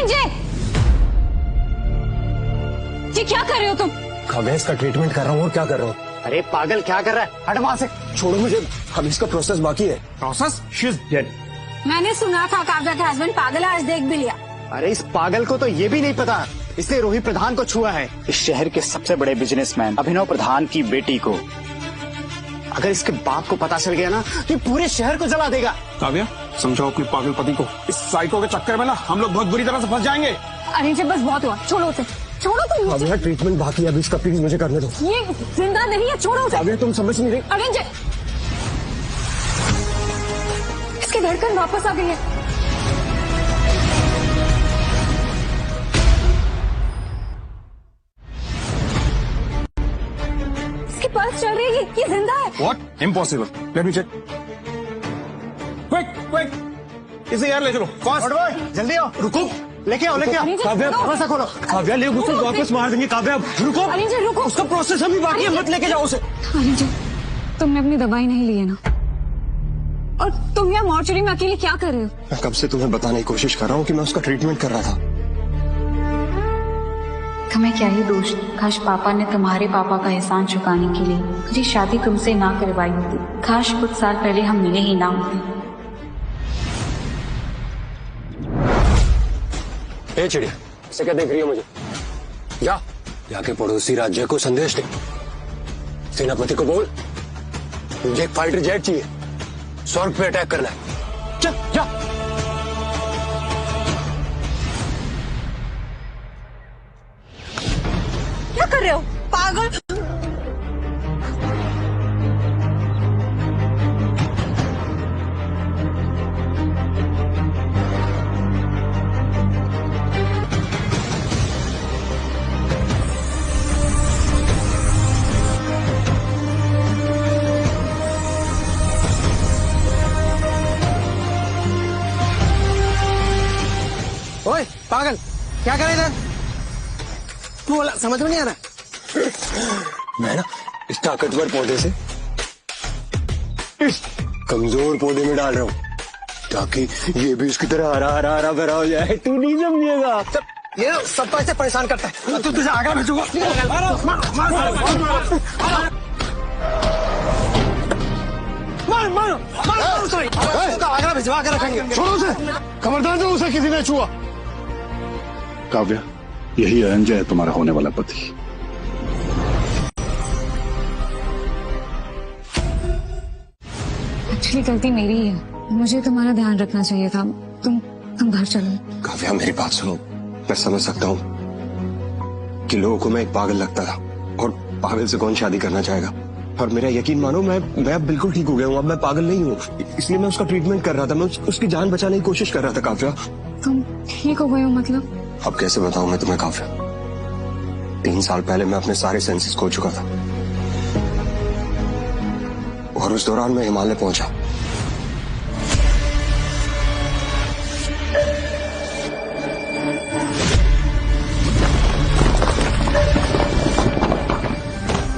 अरिंजे, ये क्या कर रहे हो तुम? काव्या, इसका ट्रीटमेंट कर रहा हूँ। और क्या कर रहा हूँ? अरे पागल, क्या कर रहा है? हट वहां से। छोड़ो मुझे, अब इसका प्रोसेस बाकी है। प्रोसेस? She is dead. मैंने सुना था काव्या के हस्बैंड पागल है, आज देख भी लिया। अरे इस पागल को तो ये भी नहीं पता, इसने रोहित प्रधान को छुआ है। इस शहर के सबसे बड़े बिजनेसमैन अभिनव प्रधान की बेटी को। अगर इसके बाप को पता चल गया ना तो पूरे शहर को जला देगा। काव्या, समझाओ अपने पागल पति को। इस साइको के चक्कर में ना हम लोग बहुत बुरी तरह से फंस जाएंगे। अरिंजे बस बहुत हुआ, छोड़ो उसे, छोड़ो तुम। काव्या, ट्रीटमेंट बाकी है, अभी इसका प्लीज मुझे करने दो। ये जिंदा नहीं है, छोड़ो उसे। काव्या, तुम समझ नहीं रही। अरिंजे, इसकी धड़कन वापस आ गई है। इसकी पल्स चल रही है, ये जिंदा है। What? Impossible. Let me check. Quick, quick. इसे यार ले चलो। Fast. जल्दी आओ। रुको। लेके आओ, लेके आओ। अरिंजे, काव्या, छोड़ो। दरवाजा खोलो। काव्या, ले उसे वापस मार देंगे। काव्या, रुको। अरिंजे रुको। उसका प्रोसेस अभी बाकी है, मत लेके जाओ उसे। अरिंजे, तुमने अपनी दवाई नहीं ली है ना? और तुम यहाँ मॉर्चरी में अकेले क्या कर रहे हो? मैं कब से तुम्हें बताने की कोशिश कर रहा हूँ कि मैं उसका ट्रीटमेंट कर रहा था। तुम्हें क्या ही दोष, काश पापा ने तुम्हारे पापा का एहसान चुकाने के लिए मुझे शादी तुमसे ना करवाई होती। काश कुछ साल पहले हम मिले ही ना होते। ए चिड़िया, इसे क्या देख रही हो? मुझे जा, जाके पड़ोसी राज्य को संदेश दे। सेनापति को बोल, मुझे एक फाइटर जेट चाहिए, स्वर्ग पे अटैक करना है। चल जा। क्या कर रहे हो पागल? ओए पागल, क्या कर रहे इधर? तू बोला समझ में नहीं आ रहा। मैं ना इस ताकतवर पौधे से इस कमजोर पौधे में डाल रहा हूँ ताकि ये भी उसकी तरह हरा हरा हरा भरा हो जाए। तू नहीं समझेगा। ये सबको ऐसे परेशान करता है। तू तुझे आगे भेजूंगा। मारो आगरा भिजवा के रखेंगे। छोड़ो उसे, खबरदार जो उसे किसी ने छुआ। काव्या, यही अरिंजे है तुम्हारा होने वाला पति। एक्चुअली गलती मेरी ही है, मुझे तुम्हारा ध्यान रखना चाहिए था। तुम घर चलो। काव्या, मेरी बात सुनो। मैं समझ सकता हूँ कि लोगों को मैं एक पागल लगता था, और पागल से कौन शादी करना चाहेगा। और मेरा यकीन मानो, मैं अब बिल्कुल ठीक हो गया हूँ। अब मैं पागल नहीं हूँ, इसलिए मैं उसका ट्रीटमेंट कर रहा था। मैं उसकी जान बचाने की कोशिश कर रहा था। काव्या, तुम ठीक हो गए हो मतलब? अब कैसे बताऊं मैं तुम्हें काव्या। 3 साल पहले मैं अपने सारे सेंसेस खो चुका था, और उस दौरान मैं हिमालय पहुंचा।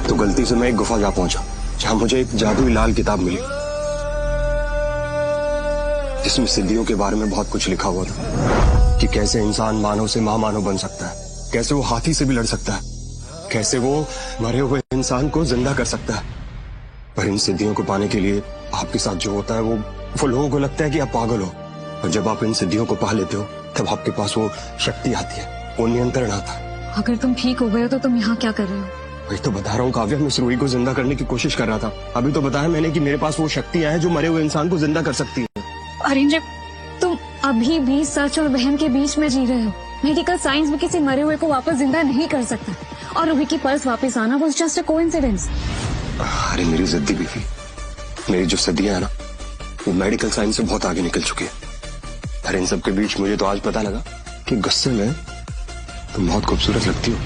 तो गलती से मैं एक गुफा जा पहुंचा, जहां मुझे एक जादुई लाल किताब मिली, जिसमें सिद्धियों के बारे में बहुत कुछ लिखा हुआ था कि कैसे इंसान मानव से महामानव बन सकता है, कैसे वो हाथी से भी लड़ सकता है, कैसे वो मरे हुए इंसान को जिंदा कर सकता है। पर इन सिद्धियों को पाने के लिए आपके साथ जो होता है वो लोगों को लगता है कि आप पागल हो, और जब आप इन सिद्धियों को पा लेते हो तब आपके पास वो शक्ति आती है, वो नियंत्रण आता है। अगर तुम ठीक हो गए हो तो तुम यहाँ क्या कर रहे हो? वही तो बता रहा हूँ काव्या, मैं इस रूही को जिंदा करने की कोशिश कर रहा था। अभी तो बताया मैंने कि मेरे पास वो शक्तियां हैं जो मरे हुए इंसान को जिंदा कर सकती है। अरिंजे, तुम अभी भी सच और वहम के बीच में जी रहे हो। मेडिकल साइंस में किसी मरे हुए को वापस जिंदा नहीं कर सकता, और रूही की पल्स वापस आना वाज जस्ट अ कोइंसिडेंस। अरे मेरी जिद्दी बीवी, मेरी जो सदियां है ना, वो मेडिकल साइंस से बहुत आगे निकल चुकी है। अरे इन सब के बीच मुझे तो आज पता लगा कि गुस्से में तुम बहुत खूबसूरत लगती हो।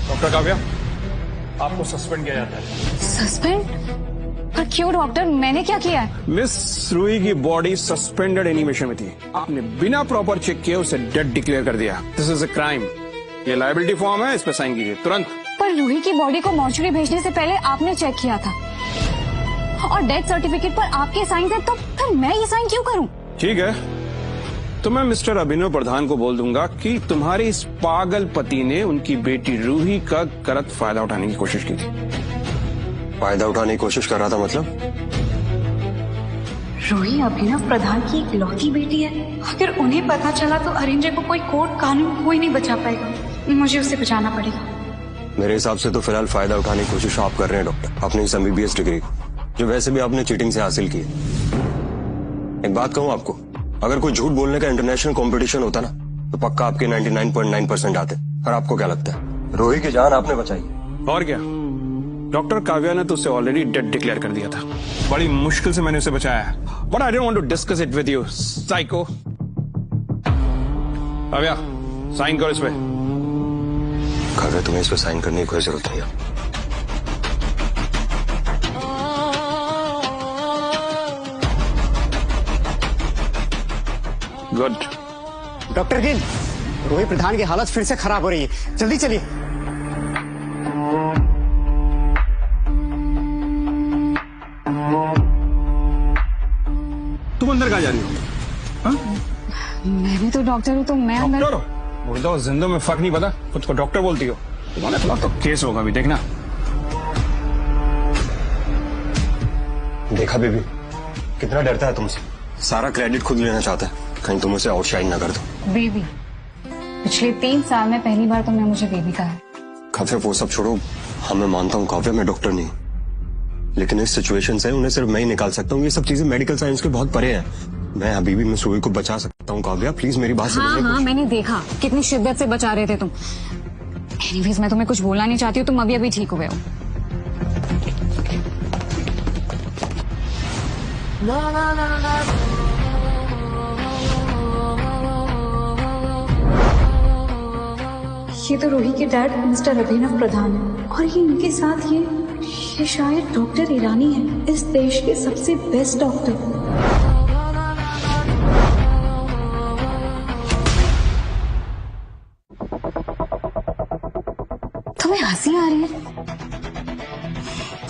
डॉक्टर काव्या, आपको सस्पेंड किया जाता है। सस्पेंड? पर क्यों डॉक्टर, मैंने क्या किया है? मिस रूही की बॉडी सस्पेंडेड एनिमेशन में थी, आपने बिना प्रॉपर चेक किए उसे डेड डिक्लेयर कर दिया। This is a crime. ये लायबिलिटी फॉर्म है, इस पे साइन कीजिए तुरंत। पर रूही की बॉडी को मॉर्चरी भेजने से पहले आपने चेक किया था। और डेथ सर्टिफिकेट पर आपके साइन है, तो फिर मैं ये साइन क्यों करूं? ठीक है, तो मैं मिस्टर अभिनव प्रधान को बोल दूंगा कि तुम्हारे इस पागल पति ने उनकी बेटी रूही का गलत फायदा उठाने की कोशिश की थी। फायदा उठाने की कोशिश कर रहा था मतलब? रूही अभिनव प्रधान की इकलौती बेटी है। अगर उन्हें पता चला तो अरेंजर को कोई कोर्ट कानून कोई नहीं बचा पाएगा। मुझे उसे बचाना पड़ेगा। मेरे हिसाब से तो फिलहाल फायदा उठाने की कोशिश आप कर रहे हैं डॉक्टर, अपनी इस MBBS डिग्री जो वैसे भी आपने चीटिंग से हासिल की है। एक बात कहूं आपको, अगर कोई झूठ बोलने का इंटरनेशनल कंपटीशन होता ना तो पक्का आपके 99.9% आते। और आपको क्या लगता है, रोही की जान आपने बचाई? और क्या, डॉक्टर काव्या ने तो उसे ऑलरेडी डेड डिक्लेयर कर दिया था। बड़ी मुश्किल से मैंने उसे बचाया है। But I don't want to discuss it with you psycho. Kavya, sign करो इस पे। काव्या, तुम्हें इस पे साइन करने की कोई जरूरत नहीं है। गुड। डॉक्टर गिल, रोही प्रधान की हालत फिर से खराब हो रही है, जल्दी चलिए। तुम अंदर कहाँ जा रही हो? हाँ? मैं भी तो डॉक्टर हूँ, तो मैं अंदर। डॉक्टर हो? मुर्दा और जिंदा में फर्क नहीं पता, खुद को डॉक्टर बोलती हो। तुम्हारे खिलाफ तो केस होगा भी, देखना। देखा बेबी, कितना डरता है तुमसे। सारा क्रेडिट खुद लेना चाहता है, कहीं तुम उसे आउटशाइन ना कर दो। बेबी, पिछले 3 साल में पहली बार तुमने मुझे बेबी कहा है। काव्या, वो सब छोड़ो। हाँ, मैं मानता हूँ काव्या, मैं डॉक्टर नहीं, लेकिन इस सिचुएशन से उन्हें सिर्फ मैं ही निकाल सकता हूँ। ये सब चीजें मेडिकल साइंस के बहुत परे हैं। मैं अभी भी मिस रूही को बचा सकता हूँ। काव्या, प्लीज मेरी बात समझने की हाँ, कोशिश। मैंने देखा कितनी शिद्दत से बचा रहे थे तुम। एनीवेज, मैं तुम्हें कुछ बोलना नहीं चाहती हूँ, तुम अभी ठीक हुए हो। ये तो रूही के डैड मिस्टर अभिनव प्रधान है, और ये इनके साथ ये शायद डॉक्टर ईरानी है, इस देश के सबसे बेस्ट डॉक्टर। तुम्हें हंसी आ रही है?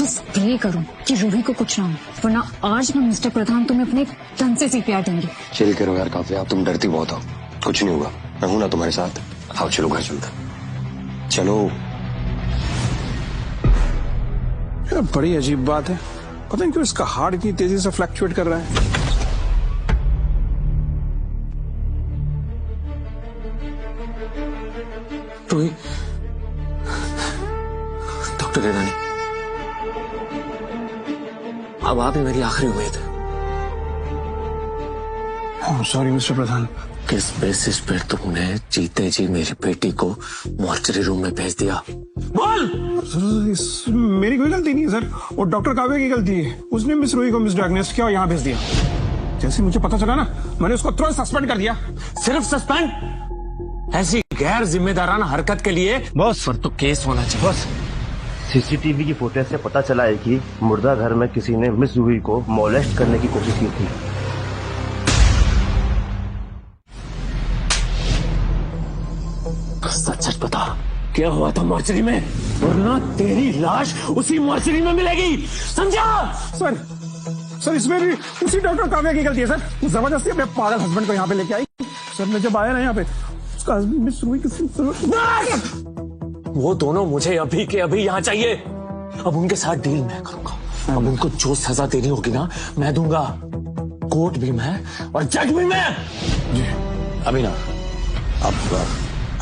बस प्रे करो कि रूही को कुछ ना हो, वरना आज ना मिस्टर प्रधान तुम्हें अपने तन से CPR देंगे। चिल करो यार काव्या, तुम डरती बहुत हो। कुछ नहीं होगा, मैं हूं ना तुम्हारे साथ। आओ चलो घर चलते, चलो। यार, बड़ी अजीब बात है, पता नहीं क्यों इसका हार्ट इतनी तेजी से फ्लक्चुएट कर रहा है। रूही, डॉक्टर ईरानी, अब आप ही मेरी आखिरी उम्मीद है। सॉरी मिस्टर प्रधान। किस बेसिस पे तुमने जीते जी मेरी बेटी को मॉर्चरी रूम में भेज दिया? बोल। सर, मेरी कोई गलती नहीं है सर, और डॉक्टर काव्या की गलती है। उसने मिस रूही को मिसडायग्नोस किया और यहाँ भेज दिया। जैसे मुझे पता चला ना, मैंने उसको तुरंत सस्पेंड कर दिया। सिर्फ सस्पेंड? ऐसी गैर जिम्मेदाराना हरकत के लिए बॉस पर तो केस होना चाहिए। बॉस, सीसीटीवी की फुटेज से पता चला है कि मुर्दा घर में किसी ने मिस रूही को मोलेस्ट करने की कोशिश की थी। सच सच बता, क्या हुआ था मॉर्चरी में, वरना तेरी लाश उसी मॉर्चरी में मिलेगी, समझा? सर इसमें भी उसी डॉक्टर काव्या की गलती है सर। जबरदस्ती अपने पागल हस्बैंड को यहाँ पे लेके आई। सर, मैं जब आया ना यहाँ पे, उसका हस्बैंड मिस रूही वो दोनों मुझे अभी के अभी यहाँ चाहिए। अब उनके साथ डील मैं करूंगा। अब उनको जो सजा देनी होगी ना, मैं दूंगा। कोर्ट भी मैं और जज भी मैं। अभी ना, अब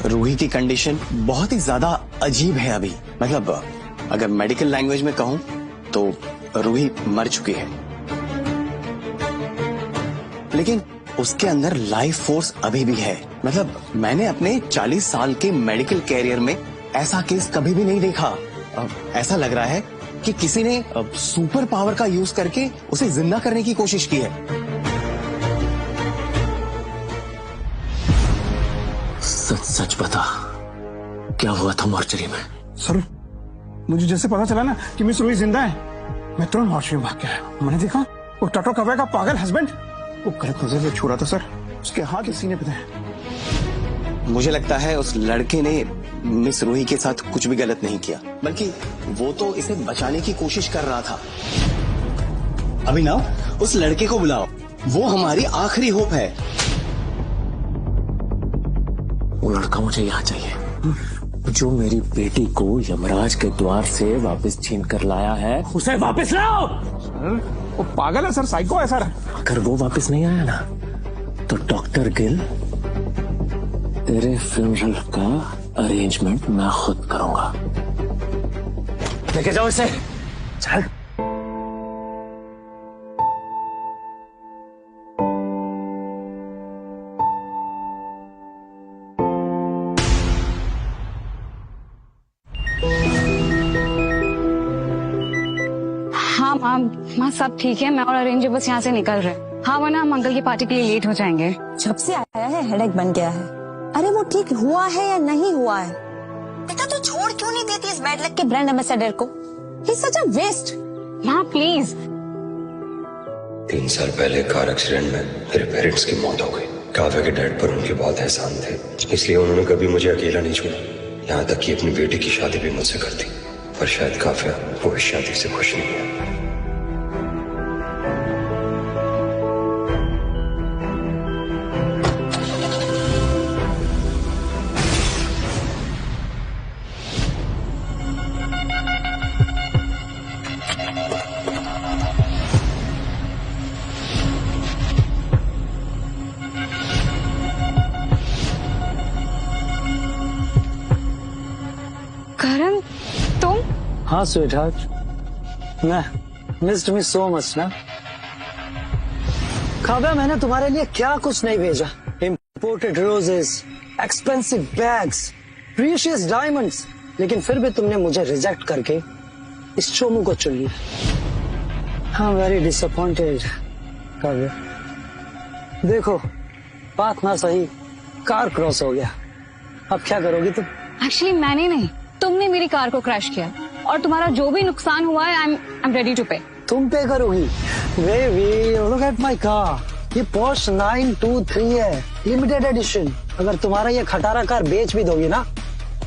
रूही की कंडीशन बहुत ही ज्यादा अजीब है अभी। मतलब अगर मेडिकल लैंग्वेज में कहूं तो रूही मर चुकी है, लेकिन उसके अंदर लाइफ फोर्स अभी भी है। मतलब मैंने अपने 40 साल के मेडिकल कैरियर में ऐसा केस कभी भी नहीं देखा। ऐसा लग रहा है कि किसी ने सुपर पावर का यूज करके उसे जिंदा करने की कोशिश की है। सच सच बता, क्या हुआ था मॉर्चरी में? सर, मुझे जैसे पता चला ना कि मिस रूही जिंदा है, मैं तुरंत मॉर्चरी में भाग गया। मैंने देखा वो डॉक्टर काव्या का पागल हस्बैंड वो गलत नजर से छू रहा था सर। उसके हाथ के सीने पे थे। मुझे लगता है उस लड़के ने मिस रूही के साथ कुछ भी गलत नहीं किया, बल्कि वो तो इसे बचाने की कोशिश कर रहा था। अभिनव, उस लड़के को बुलाओ, वो हमारी आखिरी होप है। वो लड़का मुझे यहाँ चाहिए जो मेरी बेटी को यमराज के द्वार से वापस छीन कर लाया है। उसे वापस लाओ। वो पागल है सर, साइको है सर। अगर वो वापस नहीं आया ना तो डॉक्टर गिल तेरे फ्यूनरल का अरेंजमेंट मैं खुद करूंगा। लेके जाओ इसे। चल। हाँ माँ सब ठीक है। मैं और अरेंजर बस यहाँ से निकल रहे। हाँ वरना हम अंकल की पार्टी के लिए लेट हो जाएंगे। जब से आया है हेडेक बन गया है। अरे वो ठीक हुआ है या नहीं हुआ है? बेटा तू छोड़ क्यों नहीं देती इस बैड लक के ब्रांड एम्बेसडर को? ही सच अ वेस्ट। माँ प्लीज। 3 साल पहले कार एक्सीडेंट में मेरे पेरेंट्स की मौत हो गई। काव्या के डैड पर उनके बहुत एहसान थे, इसलिए उन्होंने कभी मुझे अकेला नहीं छोड़ा। यहाँ तक कि अपनी बेटी की शादी भी मुझसे करती। पर शायद काव्या वो इस शादी से खुश नहीं है। करण तुम? हाँ स्वीटहार्ट, मैं मिस्ड मी सो मच ना। काव्या मैंने तुम्हारे लिए क्या कुछ नहीं भेजा। Imported roses, expensive bags, precious diamonds, लेकिन फिर भी तुमने मुझे रिजेक्ट करके इस चोमू को चुन लिया। हाँ वेरी डिसअपॉइंटेड काव्या। देखो बात ना सही, कार क्रॉस हो गया, अब क्या करोगी तुम? एक्चुअली मैंने नहीं, तुमने मेरी कार को क्रैश किया और तुम्हारा जो भी नुकसान हुआ है आई एम रेडी टू पे। तुम पे करोगी? Baby look at my car, ये पोर्श 923 है, लिमिटेड एडिशन। अगर तुम्हारा ये खटारा कार बेच भी दोगी ना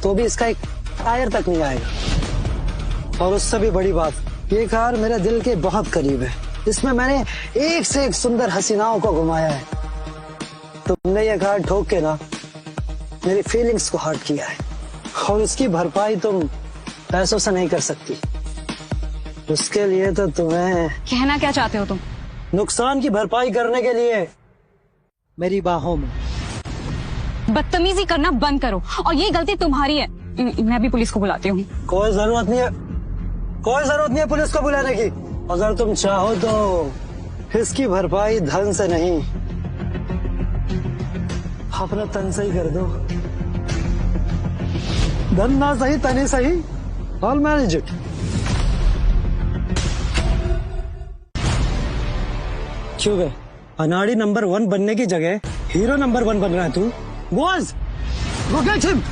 तो भी इसका एक टायर तक नहीं आएगा। और उससे भी बड़ी बात, ये कार मेरे दिल के बहुत करीब है। इसमें मैंने एक से एक सुंदर हसीनाओं को घुमाया है। तुमने ये कार ठोक के ना मेरी फीलिंग्स को हर्ट किया है, और उसकी भरपाई तुम पैसों से नहीं कर सकती। उसके लिए तो तुम्हें कहना क्या चाहते हो तुम? नुकसान की भरपाई करने के लिए मेरी बाहों में। बदतमीजी करना बंद करो, और ये गलती तुम्हारी है। मैं भी पुलिस को बुलाती हूँ। कोई जरूरत नहीं है, कोई जरूरत नहीं है पुलिस को बुलाने की। अगर तुम चाहो तो इसकी भरपाई धन से नहीं, अपना तन से ही कर दो। धन ना सही तनी सही, ऑल मैनेज इट। क्यों बे, अनाड़ी नंबर 1 बनने की जगह हीरो नंबर 1 बन रहा है तू? बॉस, गो गेट हिम।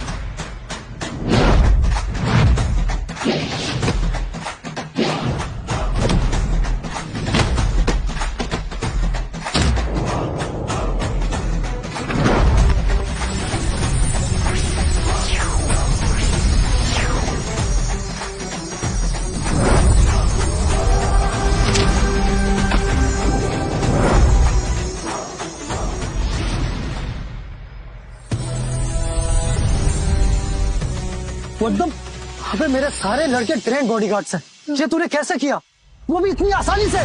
एकदम अबे मेरे सारे लड़के ट्रेन बॉडीगार्ड्स हैं। ये तूने कैसे किया, वो भी इतनी आसानी से?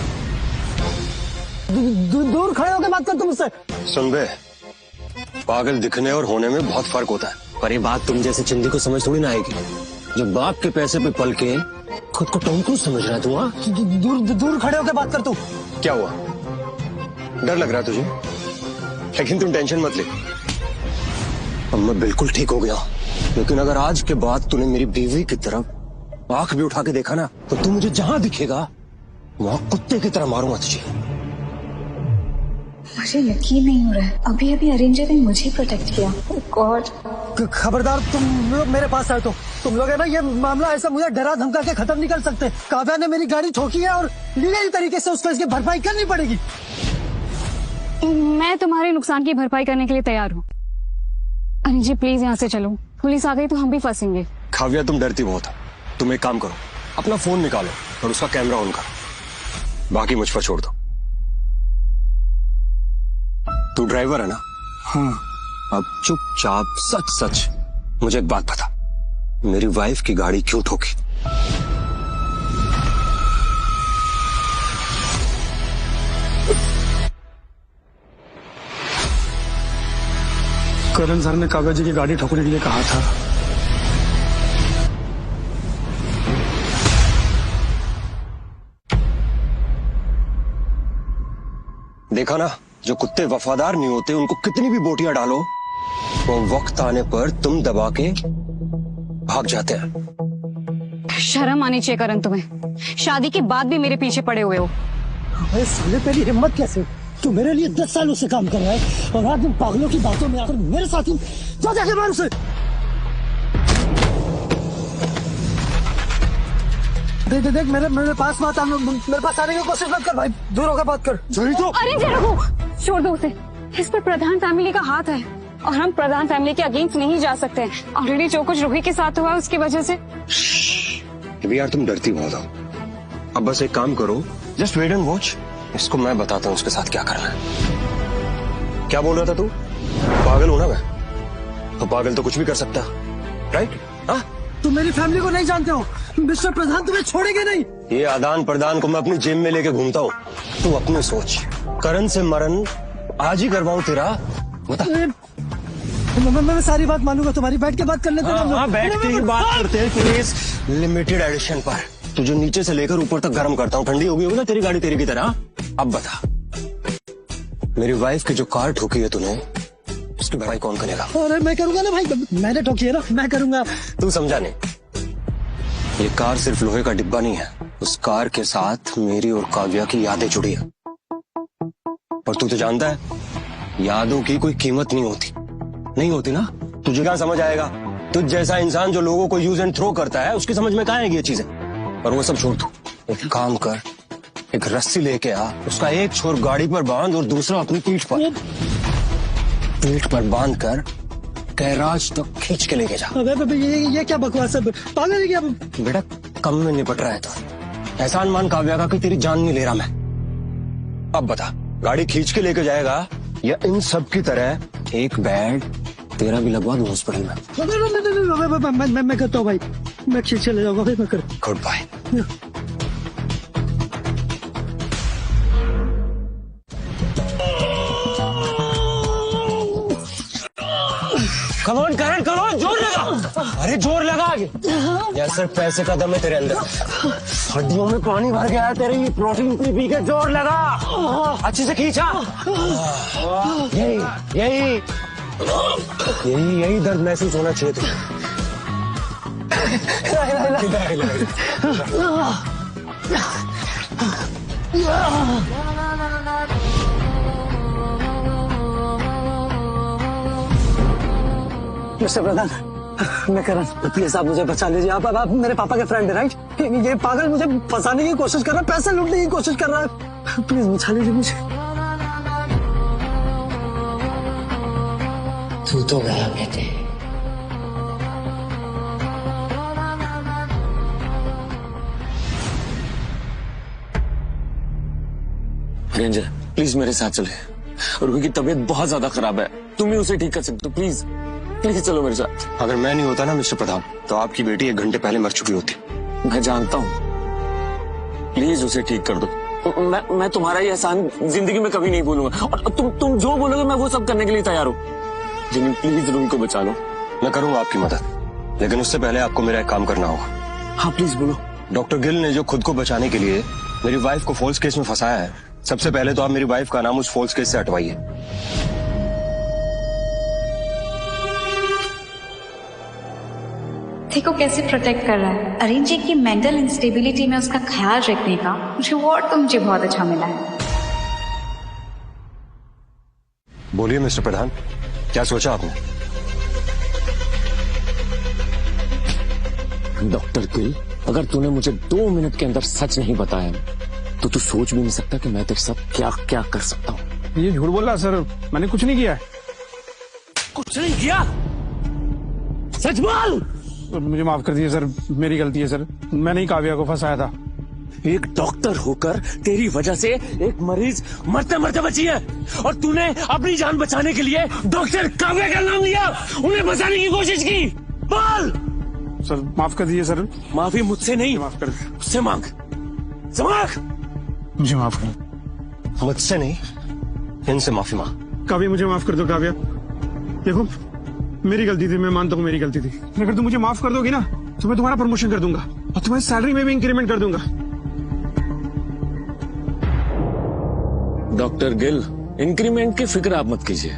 दूर खड़े होकर बात कर तुम मुझसे। सुन बे, पागल दिखने और होने में बहुत फर्क होता है। पर ये बात तुम जैसे चिंदी को समझ थोड़ी ना आएगी, जो बाप के पैसे पे पल के खुद को टॉम क्रूज समझ रहा है तू। हाँ दूर खड़े होकर बात कर तू। क्या हुआ, डर लग रहा है तुझे? लेकिन तुम टेंशन मत ले, अब मैं बिल्कुल ठीक हो गया। लेकिन अगर आज के बाद तूने मेरी बीवी की तरफ आंख भी उठा के देखा ना तो तू मुझे जहां दिखेगा वहां कुत्ते की तरह मारूंगा तुझे। मुझे यकीन नहीं हो रहा है, अभी अभी अरेंजर ने मुझे प्रोटेक्ट किया। गॉड, खबरदार तुम लोग मेरे पास आए तो तुम लोग है ना, ये मामला ऐसा मुझे डरा धमका के खत्म नहीं कर सकते। काव्या ने मेरी गाड़ी ठोकी है और लीगली तरीके से उसको इसकी भरपाई करनी पड़ेगी। मैं तुम्हारे नुकसान की भरपाई करने के लिए तैयार हूँ। अरेंजर प्लीज यहाँ से चलो, पुलिस आ गई तो हम भी फंसेंगे। काव्या तुम डरती बहुत हो, तुम एक काम करो, अपना फोन निकालो और उसका कैमरा ऑन करो। बाकी मुझ पर छोड़ दो। तू ड्राइवर है ना? हाँ। अब चुपचाप सच सच मुझे एक बात बता, मेरी वाइफ की गाड़ी क्यों ठोकी? करण सर ने काव्या जी की गाड़ी ठोकने के लिए कहा था। देखा ना, जो कुत्ते वफादार नहीं होते उनको कितनी भी बोटियां डालो वो वक्त आने पर तुम दबा के भाग जाते हैं। शर्म आनी चाहिए करण तुम्हें, शादी के बाद भी मेरे पीछे पड़े हुए हो। अरे साले तेरी हिम्मत कैसे? तू मेरे लिए 10 सालों से काम कर रहा है और आज तुम पागलों की बातों में आकर मेरे साथ ही जा जाके मार उसे। देख मेरे पास मत आना, मेरे पास आने की कोशिश मत कर भाई, दूर होकर बात कर। तो अरे रघु, छोड़ दो उसे, इस पर प्रधान फैमिली का हाथ है और हम प्रधान फैमिली के अगेंस्ट नहीं जा सकते हैं। ऑलरेडी जो कुछ रूही के साथ हुआ उसकी वजह से। यार तुम डरती बहुत हो। अब बस एक काम करो, जस्ट वेट एंड वॉच। इसको मैं बताता हूँ उसके साथ क्या करना है। क्या बोल रहा था तू? पागल हो ना मैं? तो पागल तो कुछ भी कर सकता, राइट? हाँ, तुम मेरी फैमिली को नहीं जानते हो, मिस्टर प्रधान तुम्हें छोड़ेंगे नहीं। ये आदान प्रदान को मैं अपनी जेब में लेके घूमता हूँ। तू अपनी सोच, करण से मरण आज ही करवाऊं तेरा, बता। मैं सारी बात मानूंगा, तुम्हारी बैठ के बात कर लेते हैं। हाँ, बैठ के बात करते हैं प्लीज। लिमिटेड एडिशन पर तुझे नीचे से लेकर ऊपर तक गर्म करता हूँ। ठंडी हो गई होगी ना तेरी गाड़ी तेरी की तरह। अब बता, मेरी वाइफ की जो कार ठोकी है तूने, उसकी भरपाई कौन करेगा? अरे मैं करूंगा ना भाई, मैंने ठोकी है ना, मैं करूंगा। तू समझा नहीं, ये कार सिर्फ लोहे का डिब्बा नहीं है, उस कार के साथ मेरी और काव्या की यादें जुड़ी है। और तू तो जानता है, यादों की कोई कीमत नहीं होती ना। तुझे क्या समझ आएगा? तुझ जैसा इंसान जो लोगों को यूज एंड थ्रो करता है, उसकी समझ में कहाँ आएगी ये चीजें? और वो सब छोड़ तू, एक काम कर, एक रस्सी लेके आ, उसका एक छोर गाड़ी पर बांध और दूसरा अपनी पीठ पर बांध कर गैराज तक खींच के लेके जा। अबे ये क्या बकवास है? पागल है क्या? बेटा कम में निपट रहा है तो एहसान मान काव्या का कि तेरी जान नहीं ले रहा मैं। अब बता, गाड़ी खींच के लेके जाएगा या इन सब की तरह एक बेड तेरा भी लगवा दूं हॉस्पिटल में? मैं करता हूँ भाई, मैं खींच के ले जाऊंगा भाई, मैं कर। Good bye. कमोन करण, करो, जोर लगा। अरे जोर लगा आगे। यार सिर्फ पैसे का दम है तेरे अंदर, हड्डियों में पानी भर गया है तेरे, ये प्रोटीन पी के जोर लगा, अच्छे से खींचा। यही दर्द महसूस होना चाहिए तुझे। मिस्टर प्रधान, मैं करण, प्लीज आप मुझे बचा लीजिए। आप मेरे पापा के फ्रेंड है, राइट? ये पागल मुझे फंसाने की कोशिश कर रहा है, पैसे लूटने की कोशिश कर रहा है, प्लीज बचा लीजिए मुझे। तू तो गया बेटे, रेंजर प्लीज मेरे साथ चले, और उनकी तबीयत बहुत ज्यादा खराब है, तुम ही उसे ठीक कर सकते हो, प्लीज प्लीज चलो मेरे साथ। अगर मैं नहीं होता ना मिस्टर प्रधान, तो आपकी बेटी 1 घंटे पहले मर चुकी होती। मैं जानता हूँ, प्लीज उसे ठीक कर दो। मैं तुम्हारा ये एहसान जिंदगी में कभी नहीं भूलूंगा, और तुम जो बोलोगे मैं वो सब करने के लिए तैयार हूँ, लेकिन प्लीज रूही को बचा लो। मैं करूंगा आपकी मदद, लेकिन उससे पहले आपको मेरा एक काम करना होगा। हाँ प्लीज बोलो। डॉक्टर गिल ने जो खुद को बचाने के लिए मेरी वाइफ को फॉल्स केस में फंसाया है, सबसे पहले तो आप मेरी वाइफ का नाम उस फॉल्स केस से हटवाइए। देखो कैसे प्रोटेक्ट कर रहा है। अरेंज की मेंटल इंस्टेबिलिटी में उसका ख्याल रखने का रिवॉर्ड तो मुझे बहुत अच्छा मिला है। बोलिए मिस्टर प्रधान, क्या सोचा आपने? डॉक्टर गिल, अगर तूने मुझे 2 मिनट के अंदर सच नहीं बताया तो तू सोच भी नहीं सकता कि मैं तेरे साथ क्या क्या कर सकता हूँ। ये झूठ बोल रहा सर, मैंने कुछ नहीं किया है। कुछ नहीं किया? सच बोल। मुझे माफ कर दीजिए सर, मेरी गलती है सर, मैंने ही काव्या को फंसाया था। एक डॉक्टर होकर तेरी वजह से एक मरीज मरते मरते बची है, और तूने अपनी जान बचाने के लिए डॉक्टर काव्या का नाम लिया, उन्हें बचाने की कोशिश की। बोल। सर माफ कर दीजिए सर। माफी मुझसे नहीं, माफ कर, मुझसे मांग, मुझे माफ कर। मुझसे नहीं, इनसे माफी मांग। काव्या मुझे माफ कर दो। काव्या देखो मेरी गलती थी, मैं मानता हूँ मेरी गलती थी। अगर तुम मुझे माफ कर दोगी ना तो मैं तुम्हारा प्रमोशन कर दूंगा और तुम्हारी सैलरी में भी इंक्रीमेंट कर दूंगा। डॉक्टर गिल, इंक्रीमेंट की फिक्र आप मत कीजिए,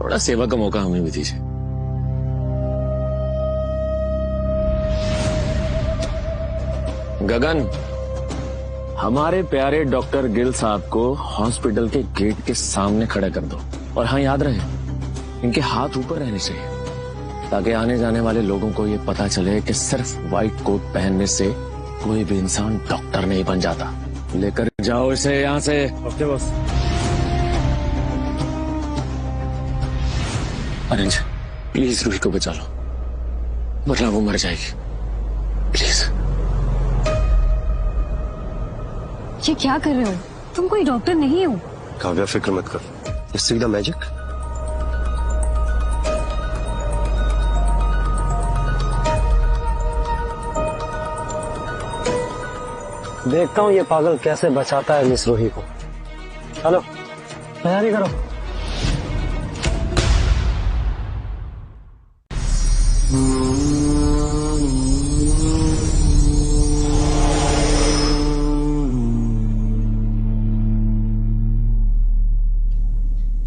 थोड़ा सेवा का मौका हमें भी दीजिए। गगन, हमारे प्यारे डॉक्टर गिल साहब को हॉस्पिटल के गेट के सामने खड़ा कर दो, और हाँ याद रहे, इनके हाथ ऊपर रहने चाहिए ताकि आने जाने वाले लोगों को ये पता चले कि सिर्फ व्हाइट कोट पहनने से कोई भी इंसान डॉक्टर नहीं बन जाता। लेकर जाओ इसे यहाँ से। Okay boss. Arrange, please Ruhi को बचा लो, वरना वो मर जाएगी, प्लीज। ये क्या कर रहे हो? तुम कोई डॉक्टर नहीं हो। काव्या फिक्र मत कर, ये सीधा मैजिक। देखता हूँ ये पागल कैसे बचाता है मिस रूही को। चलो तैयारी करो।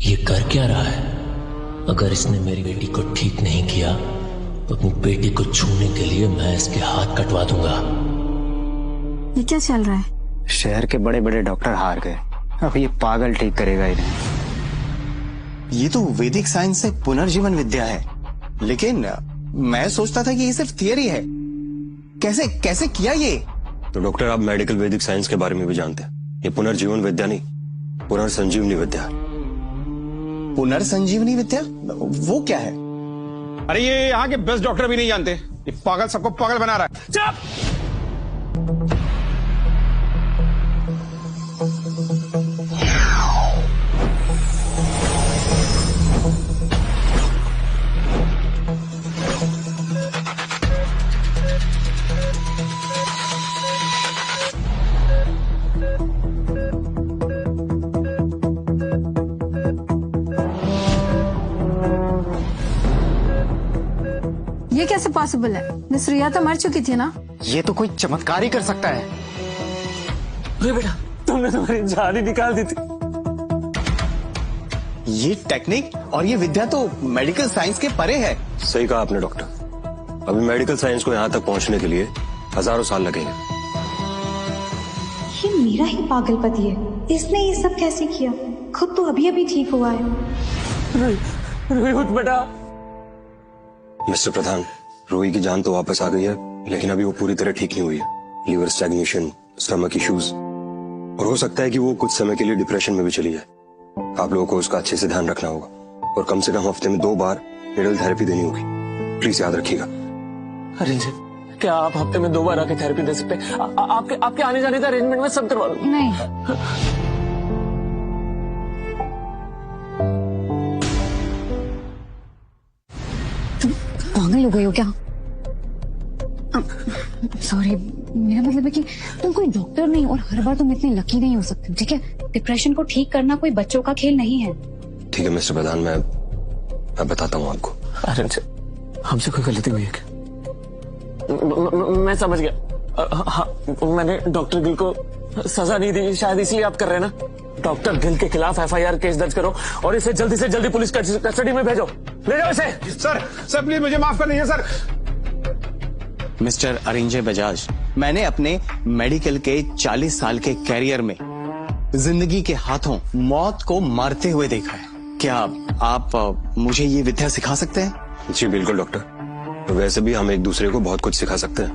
ये कर क्या रहा है? अगर इसने मेरी बेटी को ठीक नहीं किया तो अपनी बेटी को छूने के लिए मैं इसके हाथ कटवा दूंगा। ये क्या चल रहा है? शहर के बड़े बड़े डॉक्टर हार गए, अब ये पागल ठीक करेगा इन्हें। ये तो वैदिक साइंस से पुनर्जीवन विद्या है, लेकिन मैं सोचता था कि ये सिर्फ थियरी है। कैसे कैसे किया ये? तो डॉक्टर आप मेडिकल वैदिक साइंस के बारे में भी जानते हैं। ये पुनर्जीवन विद्या नहीं, पुनर्संजीवनी विद्या। पुनर्संजीवनी विद्या वो क्या है? अरे ये यहाँ के बेस्ट डॉक्टर भी नहीं जानते, ये पागल सबको पागल बना रहा है। चुप! ये कैसे पॉसिबल है? मिस रिया तो मर चुकी थी ना। ये तो कोई चमत्कार ही कर सकता है। अरे बेटा, तुमने तुम्हारी जान ही निकाल दी थी। ये टेक्निक और ये विद्या तो मेडिकल साइंस के परे है। सही कहा आपने डॉक्टर, अभी मेडिकल साइंस को यहाँ तक पहुँचने के लिए हजारों साल लगेंगे। ये मेरा ही पागलपति है, इसने ये सब कैसे किया? खुद तो अभी अभी ठीक हुआ है। रूही उठ बेटा। मिस्टर प्रधान, रूही की जान तो वापस आ गई है, लेकिन अभी वो पूरी तरह ठीक नहीं हुई है। लीवर स्टैग्नेशन, स्टमक इश्यूज, और हो सकता है कि वो कुछ समय के लिए डिप्रेशन में भी चली जाए। आप लोगों को उसका अच्छे से ध्यान रखना होगा, और कम से कम हफ्ते में 2 बार नीडल थेरेपी देनी होगी। प्लीज याद रखिएगा। अरे जी, क्या आप हफ्ते में 2 बार आके थेरेपी दे सकते हैं? आपके आने जाने का अरेंजमेंट में सब करवा लूं। नहीं, तुम पागल हो गए हो क्या? सॉरी, मेरा मतलब है कि तुम कोई डॉक्टर नहीं, और हर बार तुम इतने लकी नहीं हो सकते, ठीक है? डिप्रेशन को ठीक करना कोई बच्चों का खेल नहीं है। ठीक है मिस्टर प्रधान, मैं बताता हूँ आपको। अरे हमसे कोई गलती हुई है क्या? मैं समझ गया। हाँ, मैंने डॉक्टर गिल को सजा नहीं दी, शायद इसलिए आप कर रहे हैं ना। डॉक्टर गिल के खिलाफ FIR केस दर्ज करो और इसे जल्दी से जल्दी पुलिस कस्टडी में भेजो। ले जाओ इसे। सर प्लीज मुझे माफ कर दीजिए सर। मिस्टर अरिंजय बजाज, मैंने अपने मेडिकल के 40 साल के कैरियर में जिंदगी के हाथों मौत को मारते हुए देखा है। क्या आप मुझे ये विद्या सिखा सकते हैं? जी बिल्कुल डॉक्टर, तो वैसे भी हम एक दूसरे को बहुत कुछ सिखा सकते हैं।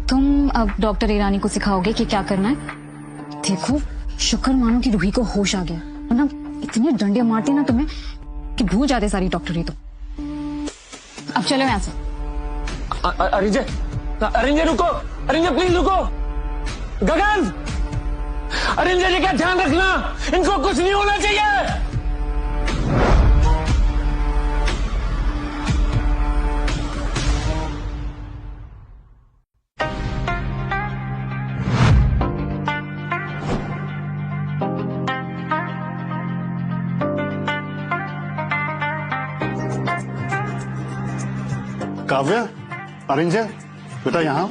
तुम अब डॉक्टर ईरानी को सिखाओगे कि क्या करना है? देखो, शुक्र मानो कि रूही को होश आ गया, वरना इतने डंडे मारते ना तुम्हें कि भूल जाते सारी डॉक्टरी। तो अब चलो यहाँ से। अरिंजय रुको। अरिंजा प्लीज रुको। गगन, अरिंजा जी का ध्यान रखना, इनको कुछ नहीं होना चाहिए। काव्या, अरिंजा, बेटा यहाँ।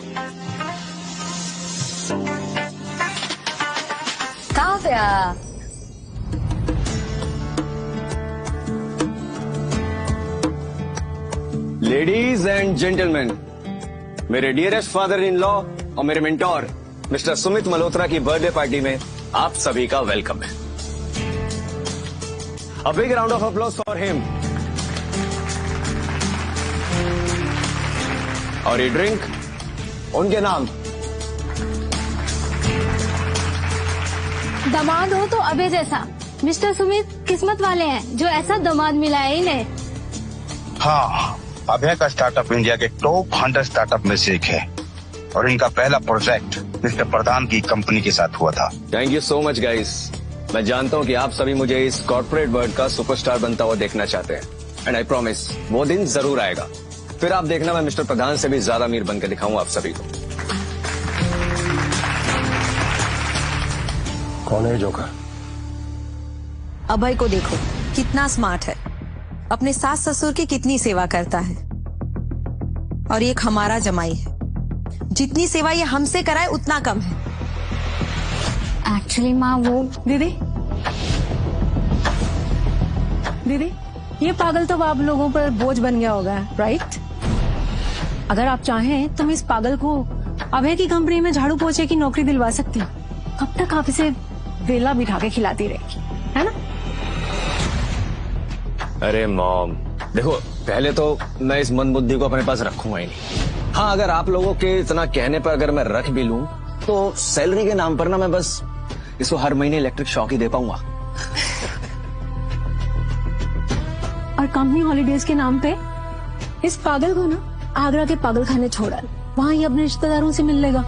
काव्या, लेडीज एंड जेंटलमैन, मेरे डियरेस्ट फादर इन लॉ और मेरे मेंटोर मिस्टर सुमित मल्होत्रा की बर्थडे पार्टी में आप सभी का वेलकम है। A big round of applause for him. और ये ड्रिंक उनके नाम। दामाद हो तो अभय जैसा। मिस्टर सुमित किस्मत वाले हैं जो ऐसा दामाद मिला है इन्हें। हाँ, अभय का स्टार्टअप इंडिया के टॉप 100 स्टार्टअप में से एक है और इनका पहला प्रोजेक्ट मिस्टर प्रधान की कंपनी के साथ हुआ था। Thank you so much guys. मैं जानता हूँ कि आप सभी मुझे इस कॉर्पोरेट वर्ल्ड का सुपरस्टार बनता हुआ देखना चाहते हैं एंड आई प्रॉमिस वो दिन जरूर आएगा। फिर आप देखना मैं मिस्टर प्रधान से भी ज्यादा अमीर बनकर दिखाऊंगा आप सभी को। कौन है जोकर? अभय को देखो कितना स्मार्ट है, अपने सास ससुर की कितनी सेवा करता है। और ये हमारा जमाई है, जितनी सेवा ये हमसे कराए उतना कम है। एक्चुअली माँ वो दीदी, ये पागल तो आप लोगों पर बोझ बन गया होगा, राइट? अगर आप चाहें तो मैं इस पागल को अभय की कंपनी में झाड़ू पोछे की नौकरी दिलवा सकती हूँ। कब तक आप इसे वेला बिठा के खिलाती रहेगी, है ना? अरे मॉम देखो, पहले तो मैं इस मंदबुद्धि को अपने पास रखूंगा ही नहीं। हाँ, अगर आप लोगों के इतना कहने पर अगर मैं रख भी लूं तो सैलरी के नाम पर ना मैं बस इसको हर महीने इलेक्ट्रिक शॉक ही दे पाऊंगा। और कंपनी हॉलीडेज के नाम पे इस पागल को ना आगरा के पागल खाने छोड़ा, वहां ही अपने रिश्तेदारों से मिल लेगा।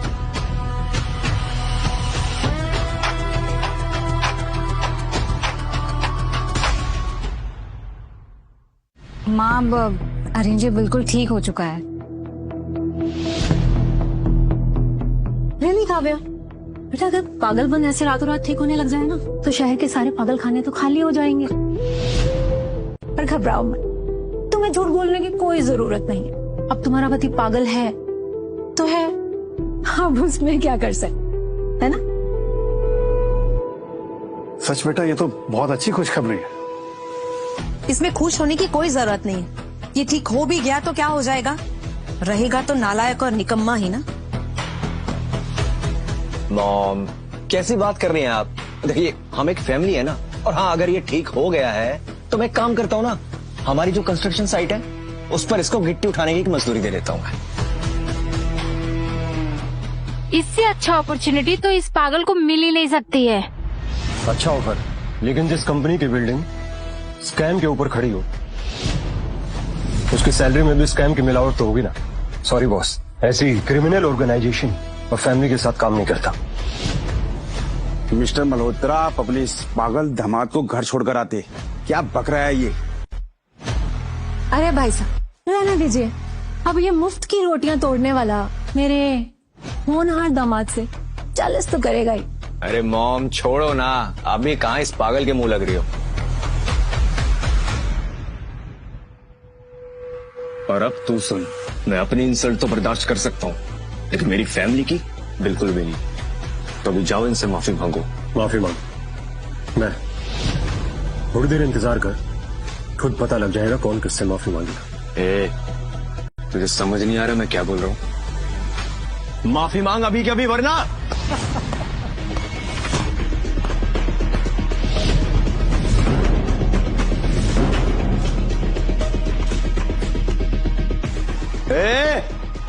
माँ अब अरिंजे बिल्कुल ठीक हो चुका है। नहीं काव्या, बेटा अगर पागलपन ऐसे रातों रात ठीक होने लग जाए ना तो शहर के सारे पागल खाने तो खाली हो जाएंगे। पर घबराओ मत, तुम्हें झूठ बोलने की कोई जरूरत नहीं है। अब तुम्हारा पति पागल है तो है, अब उसमें क्या कर सकते, है ना? सच बेटा, ये तो बहुत अच्छी खुशखबरी है। इसमें खुश होने की कोई जरूरत नहीं है। ये ठीक हो भी गया तो क्या हो जाएगा, रहेगा तो नालायक और निकम्मा ही ना। मॉम कैसी बात कर रही हैं आप? देखिए हम एक फैमिली है ना। और हाँ, अगर ये ठीक हो गया है तो मैं एक काम करता हूँ ना, हमारी जो कंस्ट्रक्शन साइट है उस पर इसको गिट्टी उठाने की मजदूरी दे देता हूँ मैं। इससे अच्छा अपॉर्चुनिटी तो इस पागल को मिल ही नहीं सकती है। अच्छा ऑफर, लेकिन जिस कंपनी की बिल्डिंग स्कैम के ऊपर खड़ी हो उसकी सैलरी में भी स्कैम की मिलावट तो होगी ना। सॉरी बॉस, ऐसी क्रिमिनल ऑर्गेनाइजेशन और फैमिली के साथ काम नहीं करता। मिस्टर मल्होत्रा, आप अपने इस पागल दामाद को घर छोड़कर आते, क्या बक रहा है ये? अरे भाई साहब रहने दीजिए, अब ये मुफ्त की रोटियां तोड़ने वाला मेरे होनहार दामाद से चालीस तो करेगा ही। अरे मॉम छोड़ो ना, अभी कहाँ इस पागल के मुंह लग रही हो। और अब तू सुन, मैं अपनी इंसल्ट तो बर्दाश्त कर सकता हूँ लेकिन मेरी फैमिली की बिल्कुल भी नहीं। तो अभी जाओ इनसे माफी मांगो। माफी मांग? मैं थोड़ी देर इंतजार कर, खुद पता लग जाएगा कौन किससे माफी मांगेगा। ए, तुझे समझ नहीं आ रहा मैं क्या बोल रहा हूँ? माफी मांग अभी के अभी, वरना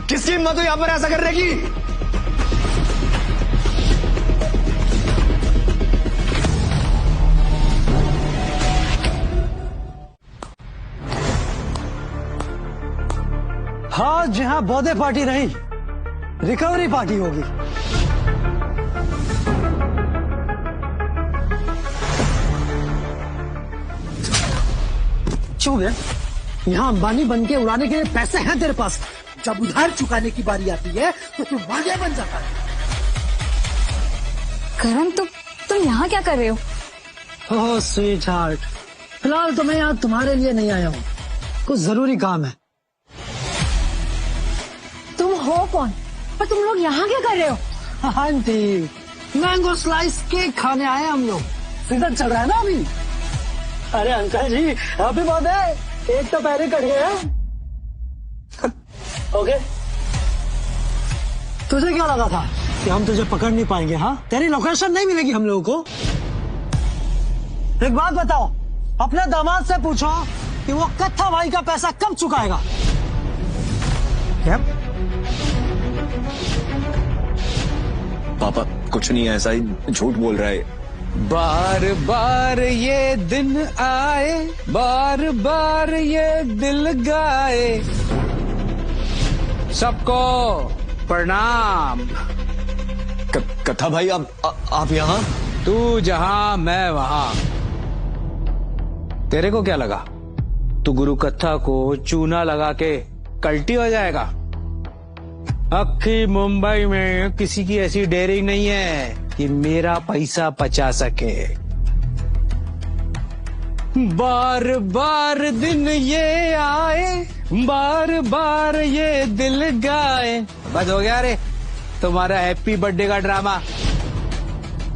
किसकी हिम्मत हो यहां पर ऐसा करने की? हाँ, जहां बर्थडे पार्टी रही रिकवरी पार्टी होगी। चुप है, यहाँ अंबानी बन के उड़ाने के लिए पैसे हैं तेरे पास। जब उधार चुकाने की बारी आती है तो तू मांझा बन जाता है। करण तुम यहाँ क्या कर रहे हो? ओह स्वीट हार्ट, फिलहाल तो मैं यहाँ तुम्हारे लिए नहीं आया हूँ, कुछ जरूरी काम है। तुम हो कौन और तुम लोग यहाँ क्या कर रहे हो? आंटी, मैंगो स्लाइस केक खाने आए हम लोग। सीजन चल रहा है ना अभी। अरे अंकल जी, हैप्पी बर्थडे। केक तो पहले कट गया। ओके, तुझे क्या लगा था कि हम तुझे पकड़ नहीं पाएंगे? हाँ, तेरी लोकेशन नहीं मिलेगी हम लोगों को। एक बात बताओ, अपने दामाद से पूछो कि वो कत्था भाई का पैसा कब चुकाएगा। क्या? पापा कुछ नहीं है, ऐसा ही झूठ बोल रहा है। बार बार ये दिन आए, बार बार ये दिल गाए, सबको प्रणाम। कथा भाई आप यहाँ? तू जहां मैं वहां। तेरे को क्या लगा तू गुरु कथा को चूना लगा के कल्टी हो जाएगा? अक्खी मुंबई में किसी की ऐसी डेयरिंग नहीं है कि मेरा पैसा बचा सके। बार बार दिन ये आए, बार बार ये दिल गाए। बस हो गया रे तुम्हारा हैप्पी बर्थडे का ड्रामा,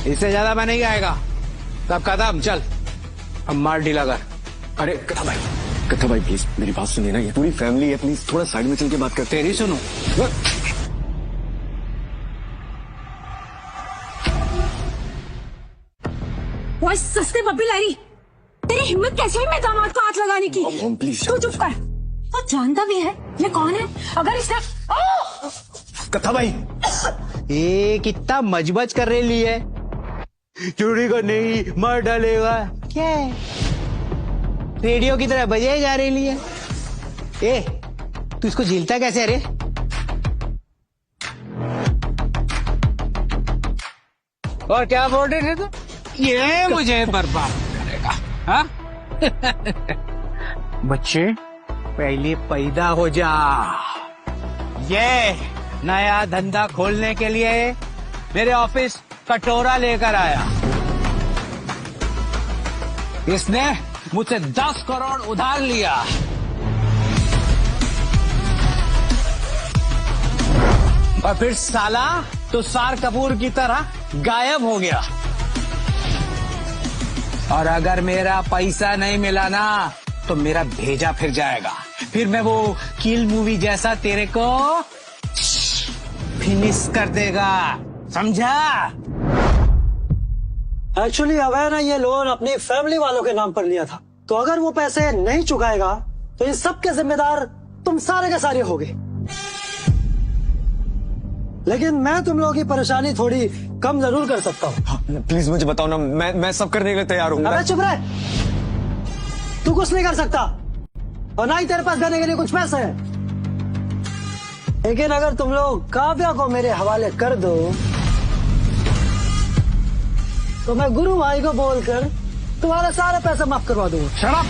इससे ज्यादा मैं नहीं आएगा। तब खत्म, चल अब मार ढीला कर। अरे कथा भाई प्लीज मेरी बात सुनिए ना, ये पूरी फैमिली है, प्लीज थोड़ा साइड में चल के बात करते हैं। तेरी सुनो। वो सस्ते पप्पी लारी, तेरी हिम्मत कैसे हुई मेरे दामाद को हाथ लगाने की? प्लीज तू चुप कर। तो जानता भी है ये कौन है? अगर इसने कथा भाई ये कितना मजबज कर रही है, चोरी को नहीं मार डालेगा क्या है? रेडियो की तरह बजाई जा रही है। ए तू इसको झेलता कैसे? अरे और क्या बोल रहे थे तू? ये मुझे बर्बाद करेगा। हाँ? बच्चे पहले पैदा हो जा। ये नया धंधा खोलने के लिए मेरे ऑफिस कटोरा लेकर आया। इसने मुझसे 10 करोड़ उधार लिया। और फिर साला तुषार कपूर की तरह गायब हो गया। और अगर मेरा पैसा नहीं मिला ना तो मेरा भेजा फिर जाएगा। फिर मैं वो किल मूवी जैसा तेरे को फिनिश कर देगा, समझा? एक्चुअली अभय ने ये लोन अपनी फैमिली वालों के नाम पर लिया था, तो अगर वो पैसे नहीं चुकाएगा तो इन सब के जिम्मेदार तुम सारे के सारे होगे। लेकिन मैं तुम लोगों की परेशानी थोड़ी कम जरूर कर सकता हूँ। हाँ, प्लीज मुझे बताओ ना, मैं सब करने के लिए तैयार हूँ। अबे चुप रहे, तू कुछ नहीं कर सकता और ना ही तेरे पास देने के लिए कुछ पैसे हैं। लेकिन अगर तुम लोग काव्या को मेरे हवाले कर दो तो मैं गुरु भाई को बोलकर तुम्हारे सारे पैसे माफ करवा दूंगा। Shut up.